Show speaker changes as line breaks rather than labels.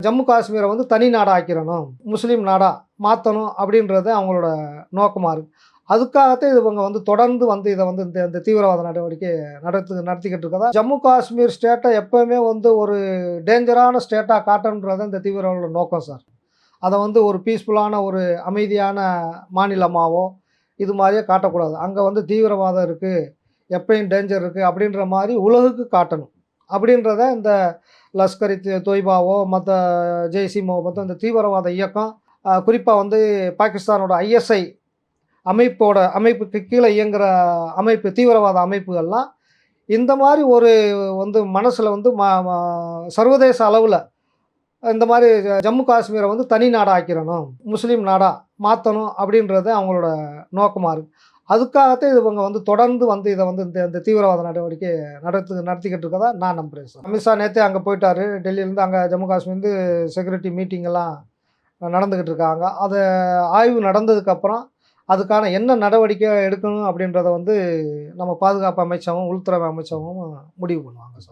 ஜம்மு காஷ்மீரை வந்து தனி நாடாக ஆக்கிடணும், முஸ்லீம் நாடாக மாற்றணும் அப்படின்றது அவங்களோட நோக்கமாக இருக்குது. அதுக்காகத்தான் இவங்க வந்து தொடர்ந்து வந்து இதை வந்து இந்த இந்த தீவிரவாத நடவடிக்கை நடத்திக்கிட்டு இருக்கதா. ஜம்மு காஷ்மீர் ஸ்டேட்டை எப்போவுமே வந்து ஒரு டேஞ்சரான ஸ்டேட்டாக காட்டணுன்றது இந்த தீவிரவாத நோக்கம் சார். அதை வந்து ஒரு பீஸ்ஃபுல்லான ஒரு அமைதியான மாநிலமாகவோ இது மாதிரியே காட்டக்கூடாது. அங்கே வந்து தீவிரவாதம் இருக்குது, எப்பயும் டேஞ்சர் இருக்குது அப்படின்ற மாதிரி உலகுக்கு காட்டணும். அப்படின்றத இந்த லஷ்கர் தொய்பாவோ மற்ற ஜெய்சிமோ மற்ற இந்த தீவிரவாத இயக்கம் குறிப்பாக வந்து பாகிஸ்தானோட ஐஎஸ்ஐ அமைப்புக்கு கீழே இயங்குகிற தீவிரவாத அமைப்புகள்லாம் இந்த மாதிரி ஒரு வந்து மனசில் வந்து சர்வதேச அளவில் இந்த மாதிரி ஜம்மு காஷ்மீரை வந்து தனி நாடாக ஆக்கிடணும், முஸ்லீம் நாடாக மாற்றணும் அப்படின்றது அவங்களோட நோக்கமாக இருக்குது. அதுக்காகத்தான் இவங்க வந்து தொடர்ந்து வந்து இதை வந்து இந்த இந்த தீவிரவாத நடவடிக்கை நடத்திக்கிட்டு இருக்கதா நான் நம்புகிறேன் சார். அமித்ஷா நேற்றே அங்கே போயிட்டார், டெல்லியிலேருந்து. அங்கே ஜம்மு காஷ்மீர்லேருந்து செக்யூரிட்டி மீட்டிங்கெல்லாம் நடந்துக்கிட்டு இருக்காங்க. அதை ஆய்வு நடந்ததுக்கப்புறம் அதுக்கான என்ன நடவடிக்கை எடுக்கணும் அப்படின்றத வந்து நம்ம பாதுகாப்பு அமைச்சகம், உள்துறை அமைச்சகமும் முடிவு பண்ணுவாங்க சார்.